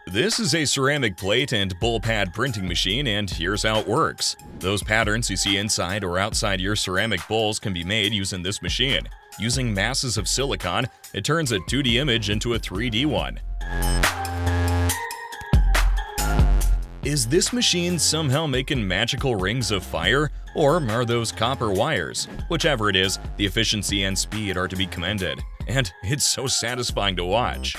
This is a ceramic plate and bowl pad printing machine, and here's how it works. Those patterns you see inside or outside your ceramic bowls can be made using this machine. Using masses of silicon, it turns a 2D image into a 3D one. Is this machine somehow making magical rings of fire, or are those copper wires? Whichever it is, the efficiency and speed are to be commended, and it's so satisfying to watch.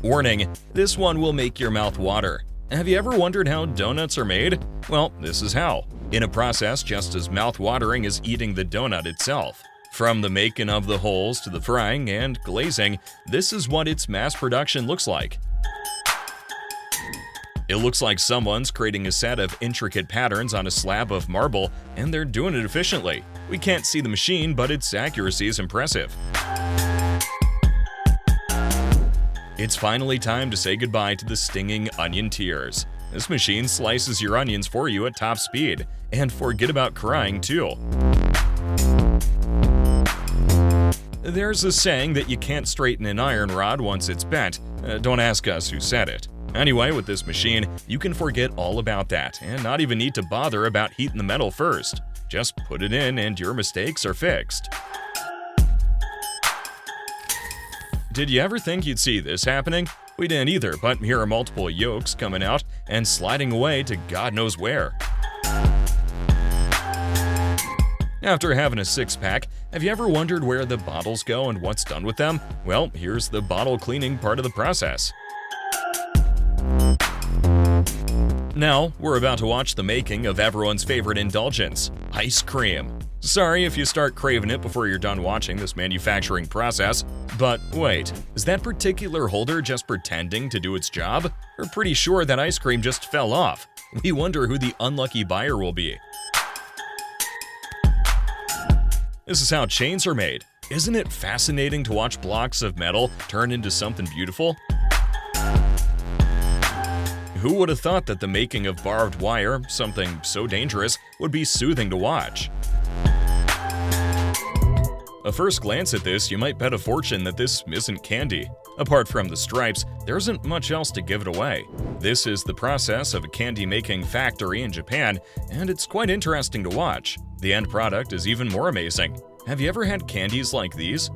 Warning, this one will make your mouth water. Have you ever wondered how donuts are made? Well, this is how. In a process just as mouth-watering as eating the donut itself. From the making of the holes to the frying and glazing, this is what its mass production looks like. It looks like someone's creating a set of intricate patterns on a slab of marble, and they're doing it efficiently. We can't see the machine, but its accuracy is impressive. It's finally time to say goodbye to the stinging onion tears. This machine slices your onions for you at top speed, and forget about crying too. There's a saying that you can't straighten an iron rod once it's bent. Don't ask us who said it. Anyway, with this machine, you can forget all about that and not even need to bother about heating the metal first. Just put it in and your mistakes are fixed. Did you ever think you'd see this happening? We didn't either, but here are multiple yolks coming out and sliding away to God knows where. After having a six-pack, have you ever wondered where the bottles go and what's done with them? Well, here's the bottle cleaning part of the process. Now, we're about to watch the making of everyone's favorite indulgence, ice cream. Sorry if you start craving it before you're done watching this manufacturing process, but wait, is that particular holder just pretending to do its job? We're pretty sure that ice cream just fell off. We wonder who the unlucky buyer will be. This is how chains are made. Isn't it fascinating to watch blocks of metal turn into something beautiful? Who would have thought that the making of barbed wire, something so dangerous, would be soothing to watch? A first glance at this, you might bet a fortune that this isn't candy. Apart from the stripes, there isn't much else to give it away. This is the process of a candy-making factory in Japan, and it's quite interesting to watch. The end product is even more amazing. Have you ever had candies like these?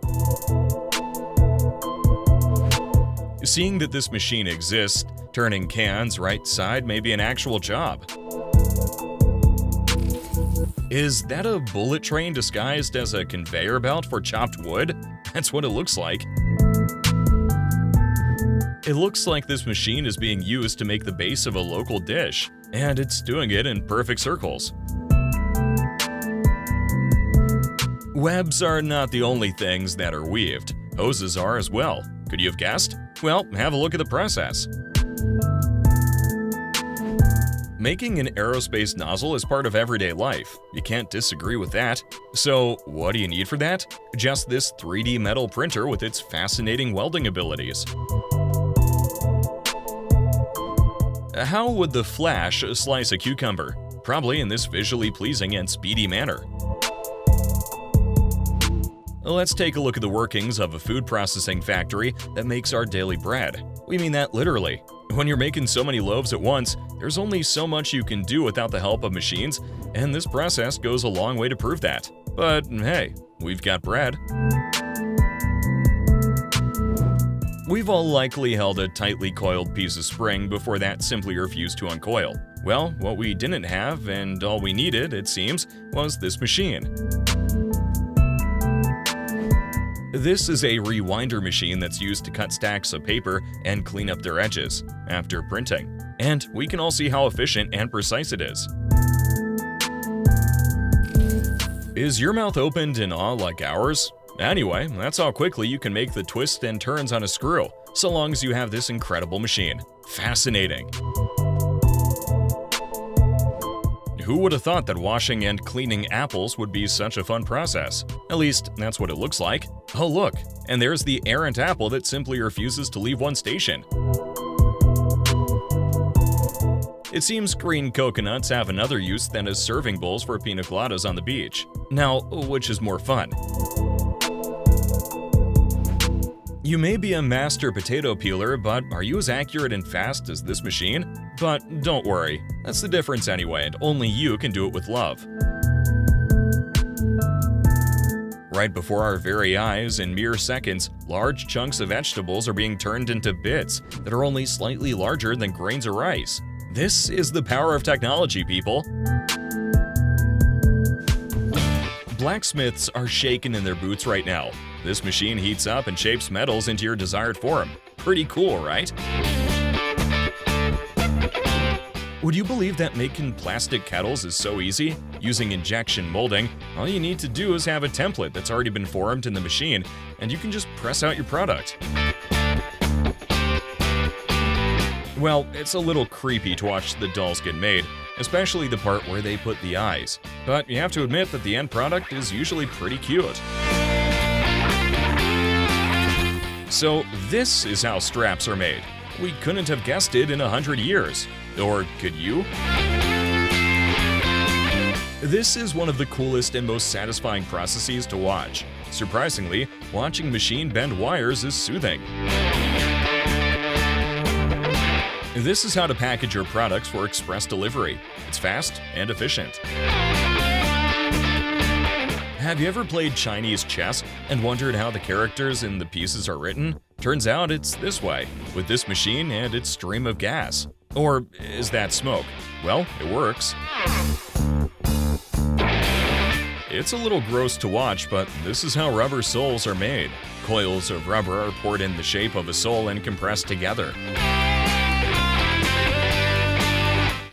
Seeing that this machine exists, turning cans right side may be an actual job. Is that a bullet train disguised as a conveyor belt for chopped wood? That's what it looks like. It looks like this machine is being used to make the base of a local dish, and it's doing it in perfect circles. Webs are not the only things that are weaved. Hoses are as well. Could you have guessed? Well, have a look at the process. Making an aerospace nozzle is part of everyday life. You can't disagree with that. So, what do you need for that? Just this 3D metal printer with its fascinating welding abilities. How would the Flash slice a cucumber? Probably in this visually pleasing and speedy manner. Let's take a look at the workings of a food processing factory that makes our daily bread. We mean that literally. When you're making so many loaves at once, there's only so much you can do without the help of machines, and this process goes a long way to prove that. But hey, we've got bread. We've all likely held a tightly coiled piece of spring before that simply refused to uncoil. Well, what we didn't have, and all we needed, it seems, was this machine. This is a rewinder machine that's used to cut stacks of paper and clean up their edges after printing. And we can all see how efficient and precise it is. Is your mouth opened in awe like ours? Anyway, that's how quickly you can make the twists and turns on a screw, so long as you have this incredible machine. Fascinating. Who would have thought that washing and cleaning apples would be such a fun process? At least, that's what it looks like. Oh look, and there's the errant apple that simply refuses to leave one station. It seems green coconuts have another use than as serving bowls for pina coladas on the beach. Now, which is more fun? You may be a master potato peeler, but are you as accurate and fast as this machine? But don't worry, that's the difference anyway, and only you can do it with love. Right before our very eyes, in mere seconds, large chunks of vegetables are being turned into bits that are only slightly larger than grains of rice. This is the power of technology, people. Blacksmiths are shaking in their boots right now. This machine heats up and shapes metals into your desired form. Pretty cool, right? Would you believe that making plastic kettles is so easy? Using injection molding, all you need to do is have a template that's already been formed in the machine, and you can just press out your product. Well, it's a little creepy to watch the dolls get made, especially the part where they put the eyes. But you have to admit that the end product is usually pretty cute. So this is how straps are made. We couldn't have guessed it in 100 years. Or could you? This is one of the coolest and most satisfying processes to watch. Surprisingly, watching machine bend wires is soothing. This is how to package your products for express delivery. It's fast and efficient. Have you ever played Chinese chess and wondered how the characters in the pieces are written? Turns out it's this way, with this machine and its stream of gas. Or is that smoke? Well, it works. It's a little gross to watch, but this is how rubber soles are made. Coils of rubber are poured in the shape of a sole and compressed together.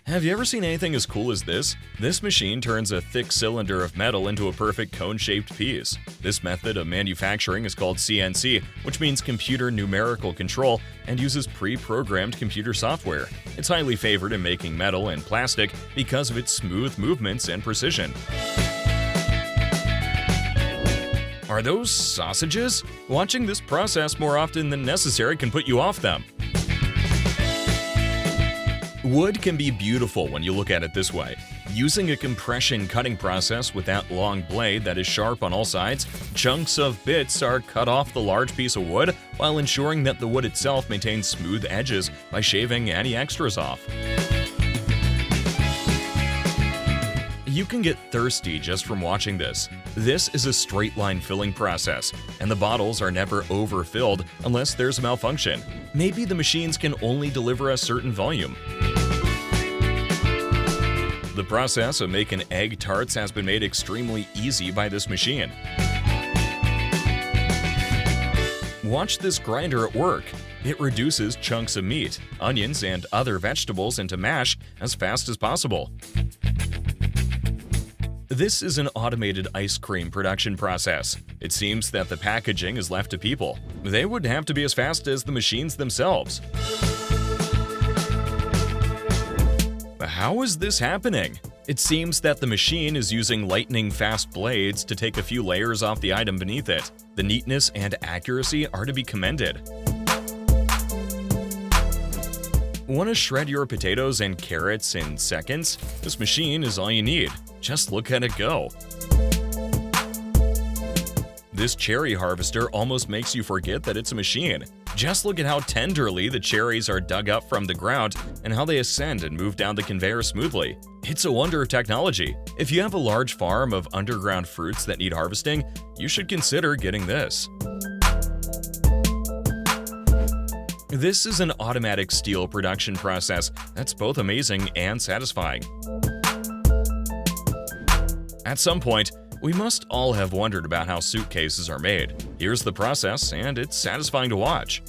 Have you ever seen anything as cool as this? This machine turns a thick cylinder of metal into a perfect cone-shaped piece. This method of manufacturing is called CNC, which means computer numerical control, and uses pre-programmed computer software. It's highly favored in making metal and plastic because of its smooth movements and precision. Are those sausages? Watching this process more often than necessary can put you off them. Wood can be beautiful when you look at it this way. Using a compression cutting process with that long blade that is sharp on all sides, chunks of bits are cut off the large piece of wood while ensuring that the wood itself maintains smooth edges by shaving any extras off. You can get thirsty just from watching this. This is a straight line filling process, and the bottles are never overfilled unless there's a malfunction. Maybe the machines can only deliver a certain volume. The process of making egg tarts has been made extremely easy by this machine. Watch this grinder at work. It reduces chunks of meat, onions, and other vegetables into mash as fast as possible. This is an automated ice cream production process. It seems that the packaging is left to people. They would have to be as fast as the machines themselves. How is this happening? It seems that the machine is using lightning-fast blades to take a few layers off the item beneath it. The neatness and accuracy are to be commended. Want to shred your potatoes and carrots in seconds? This machine is all you need. Just look at it go. This cherry harvester almost makes you forget that it's a machine. Just look at how tenderly the cherries are dug up from the ground and how they ascend and move down the conveyor smoothly. It's a wonder of technology. If you have a large farm of underground fruits that need harvesting, you should consider getting this. This is an automatic steel production process that's both amazing and satisfying. At some point, we must all have wondered about how suitcases are made. Here's the process, and it's satisfying to watch.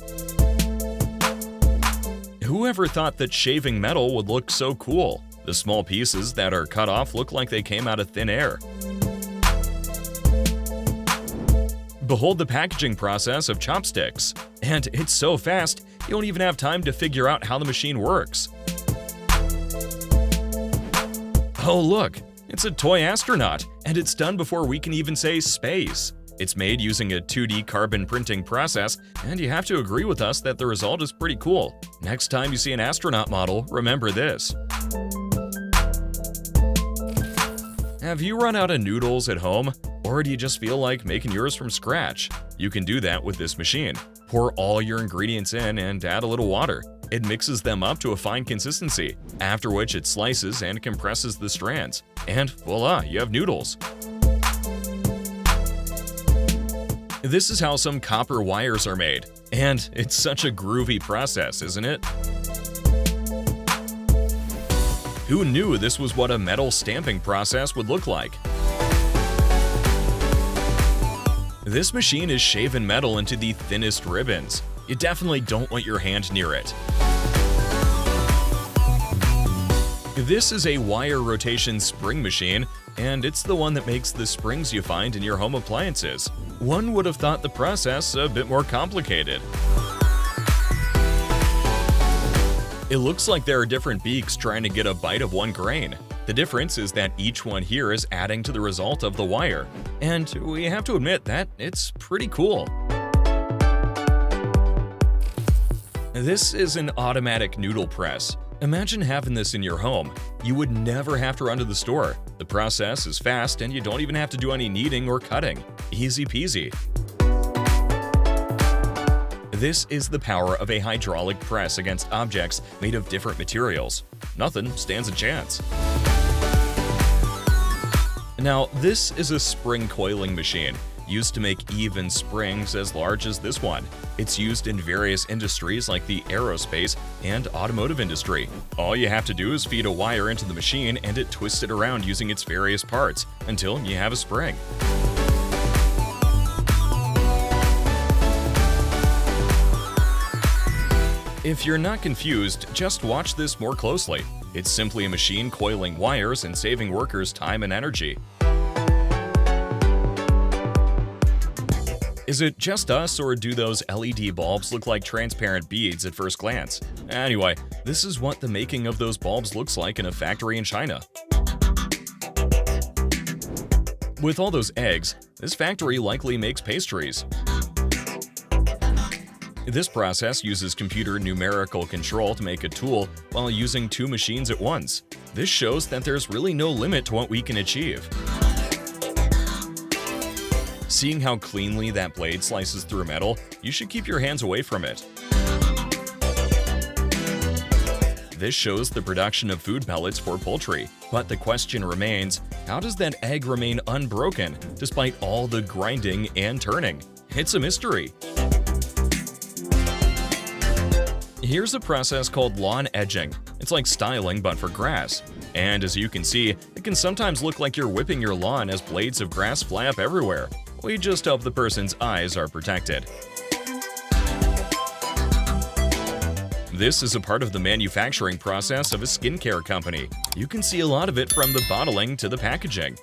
Whoever thought that shaving metal would look so cool? The small pieces that are cut off look like they came out of thin air. Behold the packaging process of chopsticks. And it's so fast, you don't even have time to figure out how the machine works. Oh look! It's a toy astronaut, and it's done before we can even say space. It's made using a 2D carbon printing process, and you have to agree with us that the result is pretty cool. Next time you see an astronaut model, remember this. Have you run out of noodles at home? Or do you just feel like making yours from scratch? You can do that with this machine. Pour all your ingredients in and add a little water. It mixes them up to a fine consistency, after which it slices and compresses the strands. And voila, you have noodles. This is how some copper wires are made. And it's such a groovy process, isn't it? Who knew this was what a metal stamping process would look like? This machine is shaven metal into the thinnest ribbons. You definitely don't want your hand near it. This is a wire rotation spring machine, and it's the one that makes the springs you find in your home appliances. One would have thought the process a bit more complicated. It looks like there are different beaks trying to get a bite of one grain. The difference is that each one here is adding to the result of the wire. And we have to admit that it's pretty cool. This is an automatic noodle press. Imagine having this in your home. You would never have to run to the store. The process is fast and you don't even have to do any kneading or cutting. Easy peasy. This is the power of a hydraulic press against objects made of different materials. Nothing stands a chance. Now, this is a spring coiling machine, used to make even springs as large as this one. It's used in various industries like the aerospace and automotive industry. All you have to do is feed a wire into the machine and it twists it around using its various parts until you have a spring. If you're not confused, just watch this more closely. It's simply a machine coiling wires and saving workers time and energy. Is it just us, or do those LED bulbs look like transparent beads at first glance? Anyway, this is what the making of those bulbs looks like in a factory in China. With all those eggs, this factory likely makes pastries. This process uses computer numerical control to make a tool while using two machines at once. This shows that there's really no limit to what we can achieve. Seeing how cleanly that blade slices through metal, you should keep your hands away from it. This shows the production of food pellets for poultry. But the question remains, how does that egg remain unbroken despite all the grinding and turning? It's a mystery. Here's a process called lawn edging. It's like styling, but for grass. And as you can see, it can sometimes look like you're whipping your lawn as blades of grass fly up everywhere. We just hope the person's eyes are protected. This is a part of the manufacturing process of a skincare company. You can see a lot of it from the bottling to the packaging.